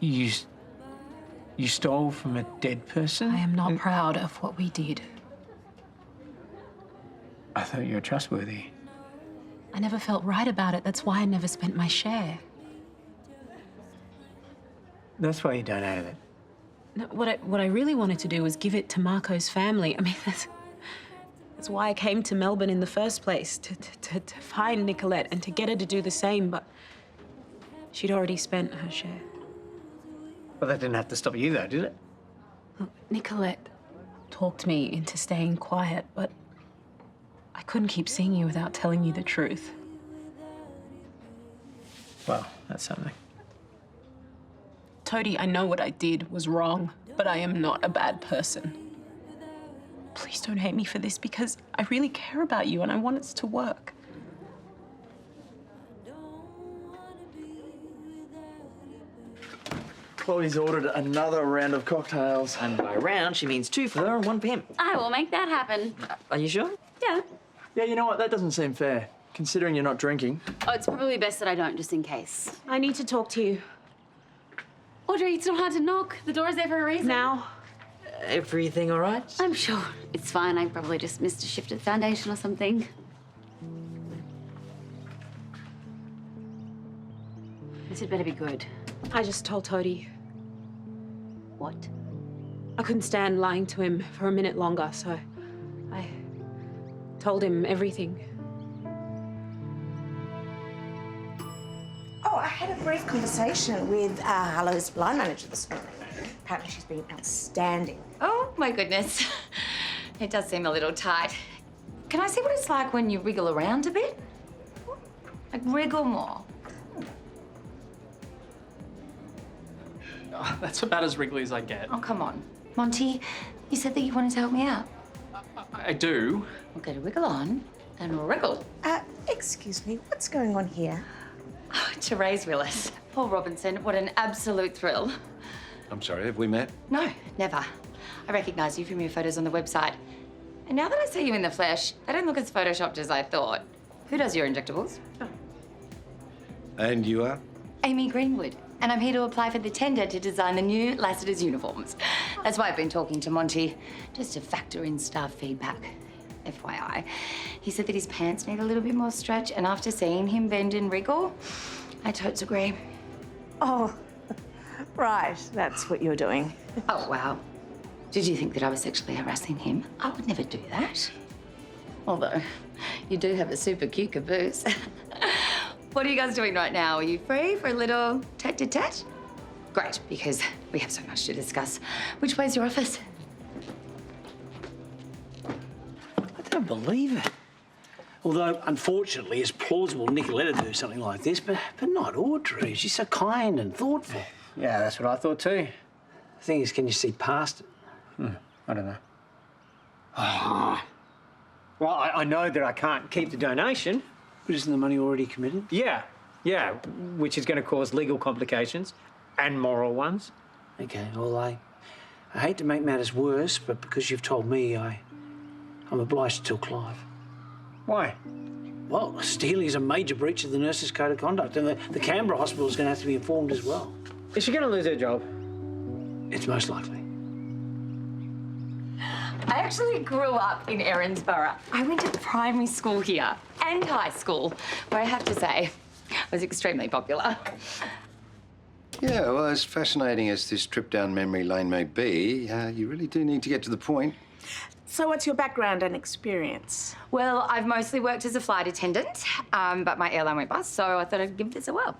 You stole from a dead person? I am not proud of what we did. I thought you were trustworthy. I never felt right about it. That's why I never spent my share. That's why you donated it. No, what I really wanted to do was give it to Marco's family. I mean, that's why I came to Melbourne in the first place, to find Nicolette and to get her to do the same, but she'd already spent her share. Well, that didn't have to stop you, though, did it? Look, Nicolette talked me into staying quiet, but I couldn't keep seeing you without telling you the truth. Well, that's something. Toadie, I know what I did was wrong, but I am not a bad person. Please don't hate me for this, because I really care about you and I want us to work. Chloe's ordered another round of cocktails. And by round, she means 2 for her and 1 for him. I will make that happen. Are you sure? Yeah. Yeah, you know what? That doesn't seem fair, considering you're not drinking. Oh, it's probably best that I don't, just in case. I need to talk to you. Audrey, it's not hard to knock. The door is there for a reason. Now? Everything all right? I'm sure it's fine. I probably just missed a shift at the foundation or something. This had better be good. I just told Toadie. What? I couldn't stand lying to him for a minute longer, so I told him everything. Oh, I had a brief conversation with Hello's line manager this morning. Apparently she's been outstanding. Oh, my goodness. It does seem a little tight. Can I see what it's like when you wriggle around a bit? Like, wriggle more. Oh, that's about as wriggly as I get. Oh, come on. Monty, you said that you wanted to help me out. I do. We'll get a wiggle on and wriggle. Excuse me, what's going on here? Oh, Terese Willis. Paul Robinson, what an absolute thrill. I'm sorry, have we met? No, never. I recognise you from your photos on the website. And now that I see you in the flesh, they don't look as photoshopped as I thought. Who does your injectables? Oh. And you are? Amy Greenwood. And I'm here to apply for the tender to design the new Lassiter's uniforms. That's why I've been talking to Monty, just to factor in staff feedback. FYI. He said that his pants need a little bit more stretch, and after seeing him bend and wriggle, I totes agree. Oh, right, that's what you're doing. Oh, wow. Did you think that I was sexually harassing him? I would never do that. Although, you do have a super cute caboose. What are you guys doing right now? Are you free for a little tete-a-tete? Great, because we have so much to discuss. Which way's your office? I don't believe it. Although, unfortunately, it's plausible Nicolette would do something like this, but not Audrey. She's so kind and thoughtful. Yeah, that's what I thought too. The thing is, can you see past it? I don't know. Well, I know that I can't keep the donation. But isn't the money already committed? Yeah, which is going to cause legal complications and moral ones. Okay, well, I hate to make matters worse, but because you've told me, I'm obliged to tell Clive. Why? Well, stealing is a major breach of the nurses' code of conduct, and the Canberra hospital is going to have to be informed as well. Is she going to lose her job? It's most likely. I actually grew up in Erinsborough. I went to primary school here and high school, where I have to say, I was extremely popular. Yeah, well, as fascinating as this trip down memory lane may be, you really do need to get to the point. So what's your background and experience? Well, I've mostly worked as a flight attendant, but my airline went bust, so I thought I'd give this a whirl.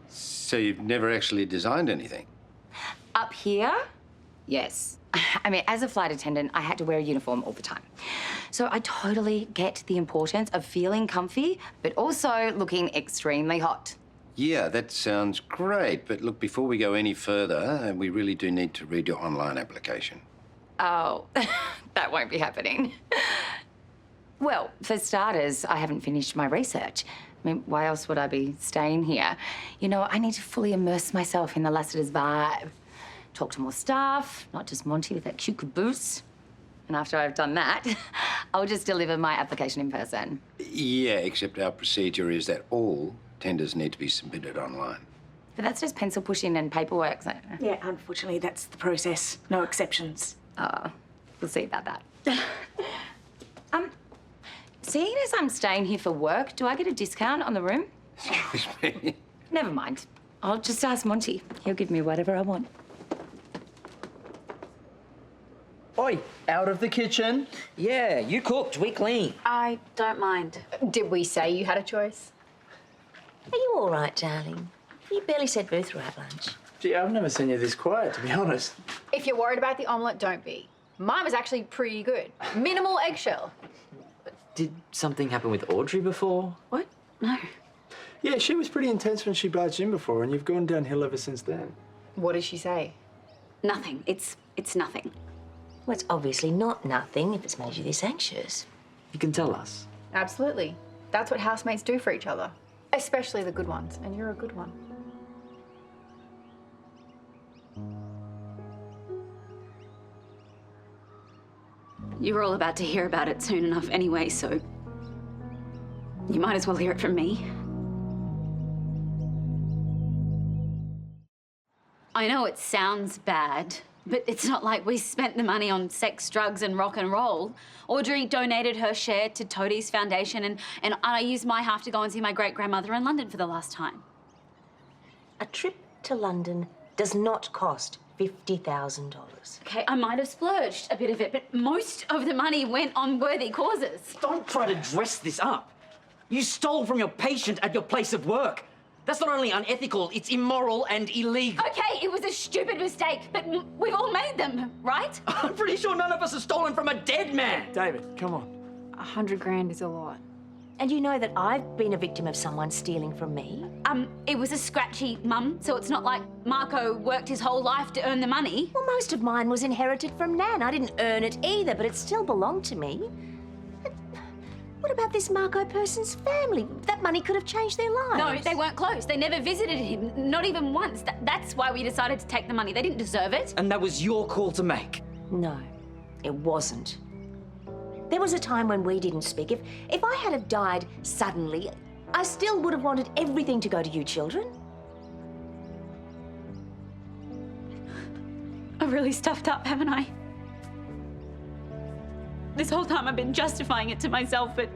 So you've never actually designed anything? Up here? Yes. I mean, as a flight attendant, I had to wear a uniform all the time. So I totally get the importance of feeling comfy, but also looking extremely hot. Yeah, that sounds great. But look, before we go any further, we really do need to read your online application. Oh, that won't be happening. Well, for starters, I haven't finished my research. I mean, why else would I be staying here? You know, I need to fully immerse myself in the Lassiter's vibe. Talk to more staff, not just Monty with that cute caboose. And after I've done that, I'll just deliver my application in person. Yeah, except our procedure is that all tenders need to be submitted online. But that's just pencil pushing and paperwork. So. Yeah, unfortunately, that's the process. No exceptions. We'll see about that. Seeing as I'm staying here for work, do I get a discount on the room? Excuse me. Never mind. I'll just ask Monty. He'll give me whatever I want. Oi, out of the kitchen. Yeah, you cooked, we clean. I don't mind. Did we say you had a choice? Are you all right, darling? You barely said boo throughout lunch. Gee, I've never seen you this quiet, to be honest. If you're worried about the omelette, don't be. Mine was actually pretty good. Minimal eggshell. Did something happen with Audrey before? What? No. Yeah, she was pretty intense when she barged in before, and you've gone downhill ever since then. What did she say? Nothing. It's nothing. Well, it's obviously not nothing if it's made you this anxious. You can tell us. Absolutely. That's what housemates do for each other. Especially the good ones, and you're a good one. You were all about to hear about it soon enough anyway, so you might as well hear it from me. I know it sounds bad, but it's not like we spent the money on sex, drugs, and rock and roll. Audrey donated her share to Toadie's foundation, and I used my half to go and see my great-grandmother in London for the last time. A trip to London does not cost $50,000. Okay, I might have splurged a bit of it, but most of the money went on worthy causes. Don't try to dress this up. You stole from your patient at your place of work. That's not only unethical, it's immoral and illegal. Okay, it was a stupid mistake, but we've all made them, right? I'm pretty sure none of us have stolen from a dead man. David, come on. 100 grand is a lot. And you know that I've been a victim of someone stealing from me. It was a scratchy, Mum, so it's not like Marco worked his whole life to earn the money. Well, most of mine was inherited from Nan. I didn't earn it either, but it still belonged to me. What about this Marco person's family? That money could have changed their lives. No, they weren't close. They never visited him, not even once. That's why we decided to take the money. They didn't deserve it. And that was your call to make. No, it wasn't. There was a time when we didn't speak. If I had have died suddenly, I still would have wanted everything to go to you children. I've really stuffed up, haven't I? This whole time I've been justifying it to myself, but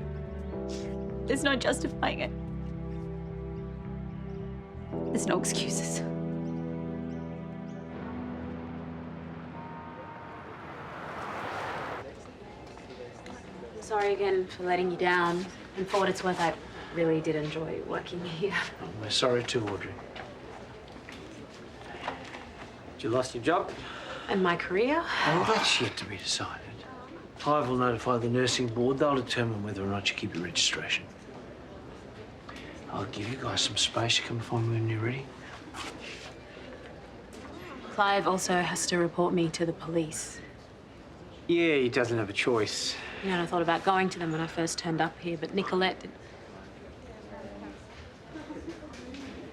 there's no justifying it. There's no excuses. Sorry again for letting you down. And for what it's worth, I really did enjoy working here. We're sorry too, Audrey. You lost your job? And my career? Oh, that's yet to be decided. I will notify the nursing board. They'll determine whether or not you keep your registration. I'll give you guys some space to come and find me when you're ready. Clive also has to report me to the police. Yeah, he doesn't have a choice. You know, I thought about going to them when I first turned up here, but Nicolette did.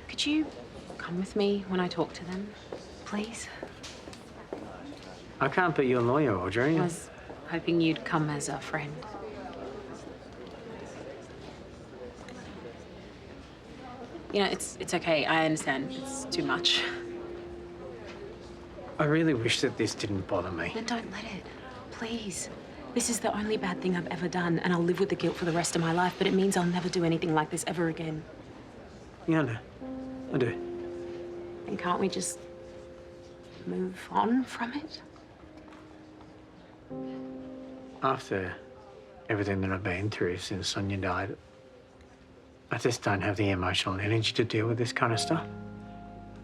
Could you come with me when I talk to them, please? I can't be your lawyer, Audrey. I was hoping you'd come as a friend. You know, it's okay. I understand. It's too much. I really wish that this didn't bother me. Then don't let it. Please. This is the only bad thing I've ever done, and I'll live with the guilt for the rest of my life, but it means I'll never do anything like this ever again. Yeah, I do. I do. And can't we just move on from it? After everything that I've been through since Sonia died, I just don't have the emotional energy to deal with this kind of stuff.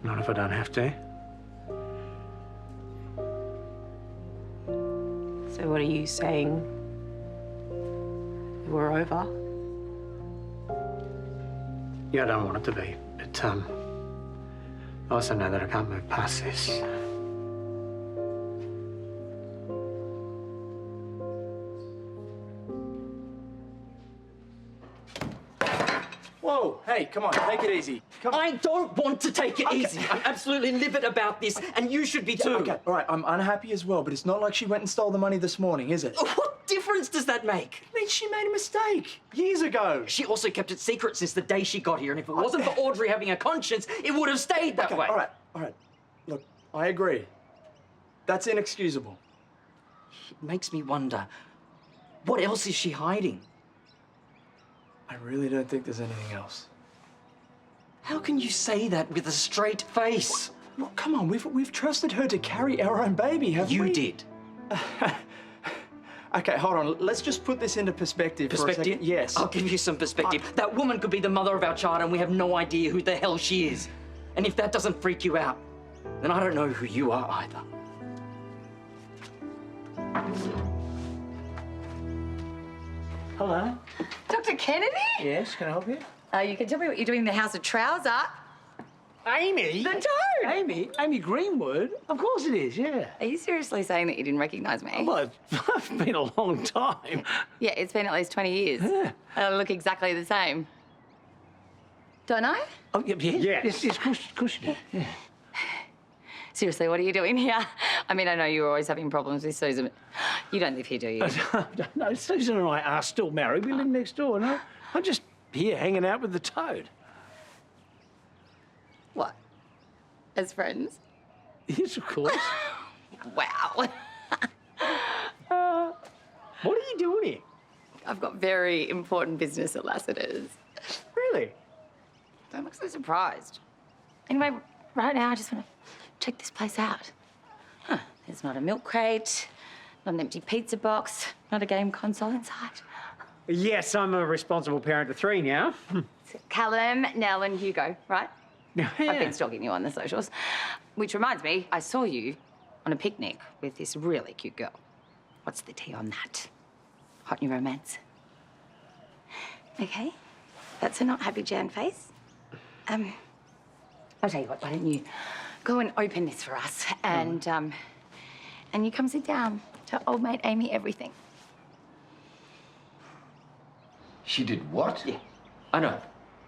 Not if I don't have to. So what are you saying? We're over? Yeah, I don't want it to be, but I also know that I can't move past this. Whoa, hey. Hey, come on, take it easy. Come on. I don't want to take it easy. I'm absolutely livid about this, and you should be too. Okay, all right, I'm unhappy as well, but it's not like she went and stole the money this morning, is it? What difference does that make? I mean, she made a mistake years ago. She also kept it secret since the day she got here, and if it wasn't for Audrey having a conscience, it would have stayed that way. All right. Look, I agree. That's inexcusable. It makes me wonder, what else is she hiding? I really don't think there's anything else. How can you say that with a straight face? Well, come on, we've trusted her to carry our own baby, haven't we? You did. Okay, hold on. Let's just put this into perspective for a Perspective? second. Yes. I'll give you some perspective. That woman could be the mother of our child, and we have no idea who the hell she is. And if that doesn't freak you out, then I don't know who you are either. Hello. Dr. Kennedy? Yes, can I help you? You can tell me what you're doing in the House of Trouser. Amy? The Toad! Amy Greenwood? Of course it is, yeah. Are you seriously saying that you didn't recognise me? Well, it's been a long time. Yeah, it's been at least 20 years. Yeah. I look exactly the same. Don't I? Oh, yeah. Yes, of course you do. Yeah. Seriously, what are you doing here? I mean, I know you're always having problems with Susan, but you don't live here, do you? No, Susan and I are still married. We live next door, no? I'm just here hanging out with the Toad. What? As friends? Yes, of course. Wow. What are you doing here? I've got very important business at Lassiter's. Really? Don't look so surprised. Anyway, right now I just want to check this place out. Huh, there's not a milk crate, not an empty pizza box, not a game console inside. Yes, I'm a responsible parent of 3 now. It's Callum, Nell and Hugo, right? Yeah. I've been stalking you on the socials. Which reminds me, I saw you on a picnic with this really cute girl. What's the tea on that? Hot new romance? Okay, that's a not happy Jan face. I'll tell you what, why don't you go and open this for us and you come sit down. Tell old mate Amy everything. She did what? Yeah, I know.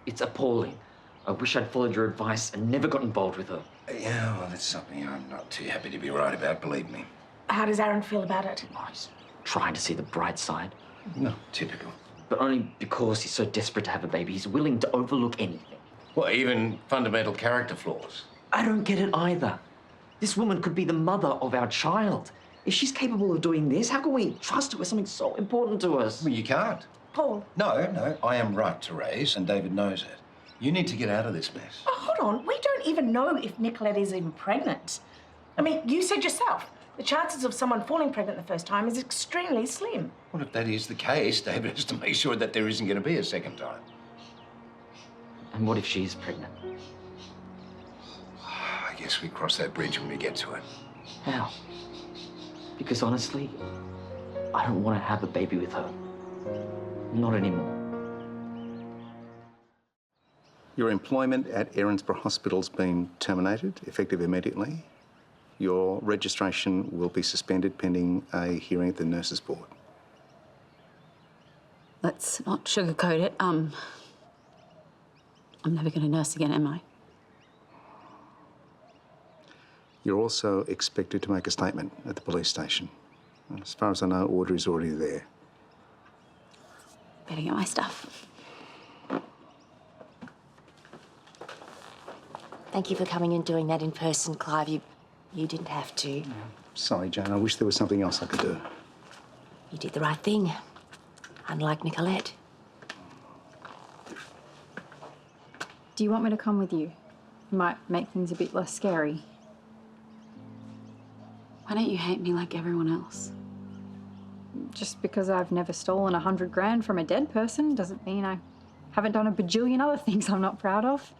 It's appalling. I wish I'd followed your advice and never got involved with her. Yeah, well, that's something I'm not too happy to be right about, believe me. How does Aaron feel about it? Oh, he's trying to see the bright side. No, typical. But only because he's so desperate to have a baby, he's willing to overlook anything. Well, even fundamental character flaws. I don't get it either. This woman could be the mother of our child. If she's capable of doing this, how can we trust her with something so important to us? Well, you can't. Paul. No, I am right, Terese, and DaVvid knows it. You need to get out of this mess. Oh, hold on. We don't even know if Nicolette is even pregnant. I mean, you said yourself, the chances of someone falling pregnant the first time is extremely slim. Well, if that is the case, DaVvid has to make sure that there isn't going to be a second time. And what if she's pregnant? I guess we cross that bridge when we get to it. How? Because honestly, I don't want to have a baby with her. Not anymore. Your employment at Erinsborough Hospital's been terminated, effective immediately. Your registration will be suspended pending a hearing at the Nurses' Board. Let's not sugarcoat it. I'm never going to nurse again, am I? You're also expected to make a statement at the police station. As far as I know, Audrey's already there. Better get my stuff. Thank you for coming and doing that in person, Clive. You didn't have to. Sorry, Jane. I wish there was something else I could do. You did the right thing, unlike Nicolette. Do you want me to come with you? It might make things a bit less scary. Why don't you hate me like everyone else? Just because I've never stolen 100 grand from a dead person doesn't mean I haven't done a bajillion other things I'm not proud of.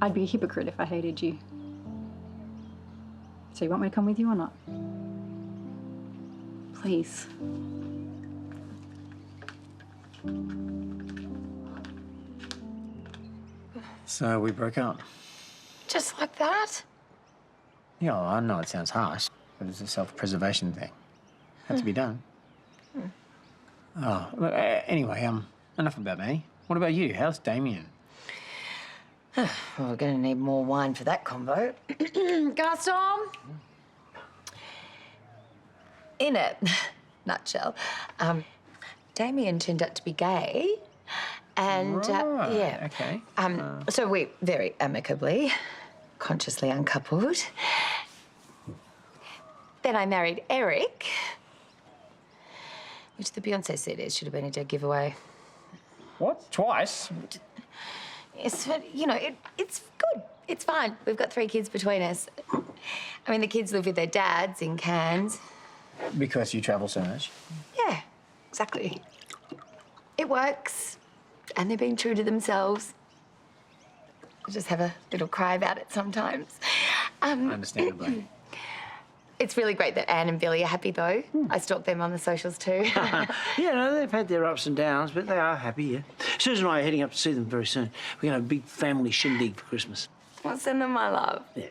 I'd be a hypocrite if I hated you. So you want me to come with you or not? Please. So we broke up. Just like that? Yeah, well, I know it sounds harsh, but it's a self-preservation thing. Had to be done. Oh, look, anyway, enough about me. What about you? How's Damien? Well, we're going to need more wine for that combo. Gaston? In a nutshell, Damien turned out to be gay. And, yeah. Okay. So we very amicably, consciously uncoupled. Then I married Eric, which the Beyonce CDs should have been a dead giveaway. What? Twice? Yes, but, you know, it's good. It's fine. We've got 3 kids between us. I mean, the kids live with their dads in Cairns. Because you travel so much? Yeah, exactly. It works. And they're being true to themselves. I just have a little cry about it sometimes. Understandably. It's really great that Anne and Billy are happy, though. I stalk them on the socials, too. Yeah, no, they've had their ups and downs, but they are happy, yeah. Susan and I are heading up to see them very soon. We're going to have a big family shindig for Christmas. Well, send them my love. Yeah.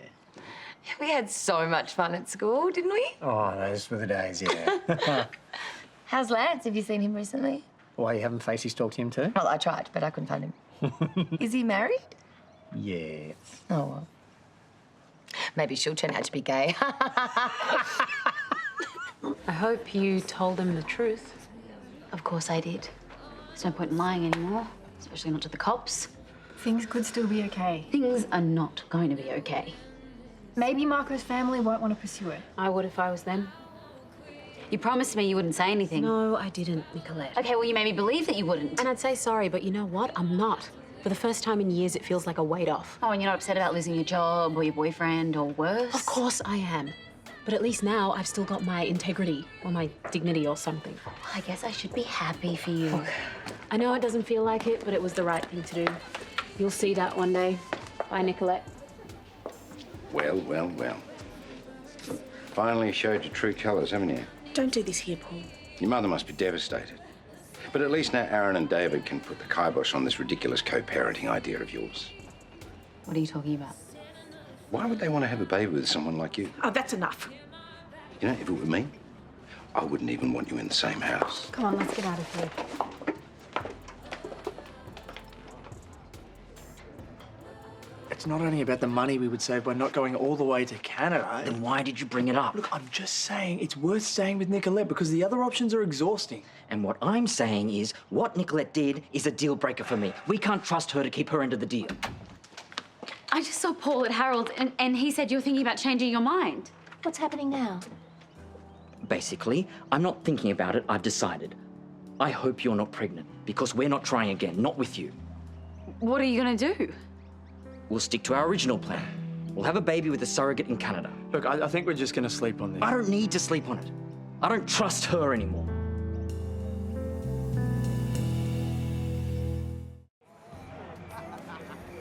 We had so much fun at school, didn't we? Oh, those were the days, yeah. How's Lance? Have you seen him recently? Why, you haven't facey stalked him too? Well, I tried, but I couldn't find him. Is he married? Yeah. Oh, well. Maybe she'll turn out to be gay. I hope you told them the truth. Of course I did. There's no point in lying anymore, especially not to the cops. Things could still be okay. Things are not going to be okay. Maybe Marco's family won't want to pursue it. I would if I was them. You promised me you wouldn't say anything. No, I didn't, Nicolette. Okay, well, you made me believe that you wouldn't. And I'd say sorry, but you know what? I'm not. For the first time in years, it feels like a weight off. Oh, and you're not upset about losing your job or your boyfriend or worse? Of course I am. But at least now I've still got my integrity or my dignity or something. Well, I guess I should be happy for you. Okay. I know it doesn't feel like it, but it was the right thing to do. You'll see that one day. Bye, Nicolette. Well, well, well. Finally showed your true colours, haven't you? Don't do this here, Paul. Your mother must be devastated. But at least now Aaron and DaVvid can put the kibosh on this ridiculous co-parenting idea of yours. What are you talking about? Why would they want to have a baby with someone like you? Oh, that's enough. You know, if it were me, I wouldn't even want you in the same house. Come on, let's get out of here. It's not only about the money we would save by not going all the way to Canada. Then why did you bring it up? Look, I'm just saying it's worth staying with Nicolette because the other options are exhausting. And what I'm saying is, what Nicolette did is a deal breaker for me. We can't trust her to keep her end of the deal. I just saw Paul at Harold's and he said you were thinking about changing your mind. What's happening now? Basically, I'm not thinking about it, I've decided. I hope you're not pregnant, because we're not trying again, not with you. What are you going to do? We'll stick to our original plan. We'll have a baby with a surrogate in Canada. Look, I think we're just going to sleep on this. I don't need to sleep on it. I don't trust her anymore.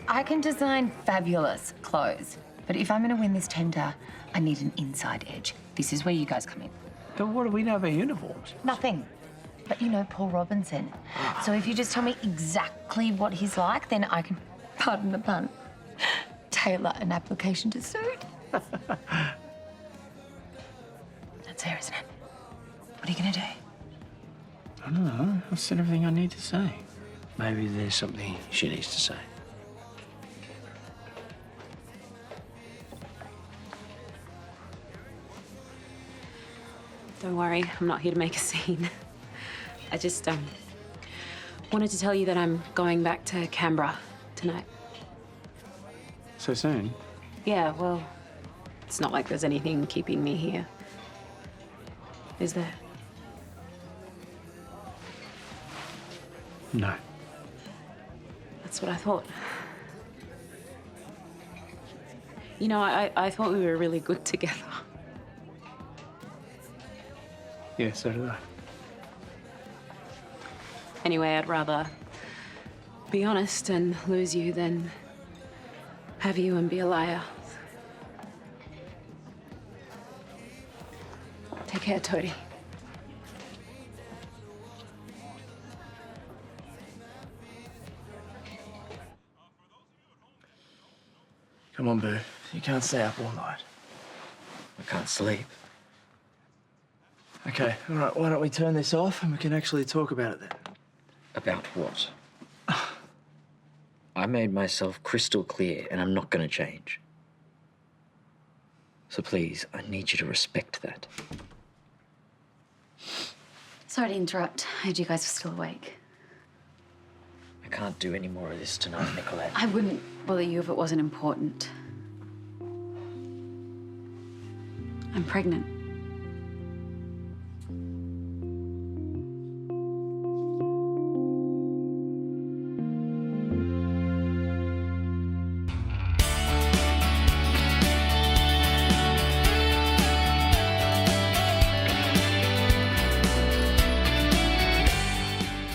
I can design fabulous clothes, but if I'm going to win this tender, I need an inside edge. This is where you guys come in. But what do we know about uniforms? Nothing. But you know Paul Robinson. So if you just tell me exactly what he's like, then I can, pardon the pun, tailor an application to suit. That's fair, isn't it? What are you going to do? I don't know. I've said everything I need to say. Maybe there's something she needs to say. Don't worry, I'm not here to make a scene. I just, wanted to tell you that I'm going back to Canberra tonight. So soon? Yeah, well, it's not like there's anything keeping me here. Is there? No. That's what I thought. You know, I thought we were really good together. Yeah, so did I. Anyway, I'd rather be honest and lose you than have you and be a liar. Take care, Toadie. Come on, Boo. You can't stay up all night. I can't sleep. Okay, all right, why don't we turn this off and we can actually talk about it then? About what? I made myself crystal clear, and I'm not going to change. So please, I need you to respect that. Sorry to interrupt. I heard you guys were still awake. I can't do any more of this tonight, Nicolette. I wouldn't bother you if it wasn't important. I'm pregnant.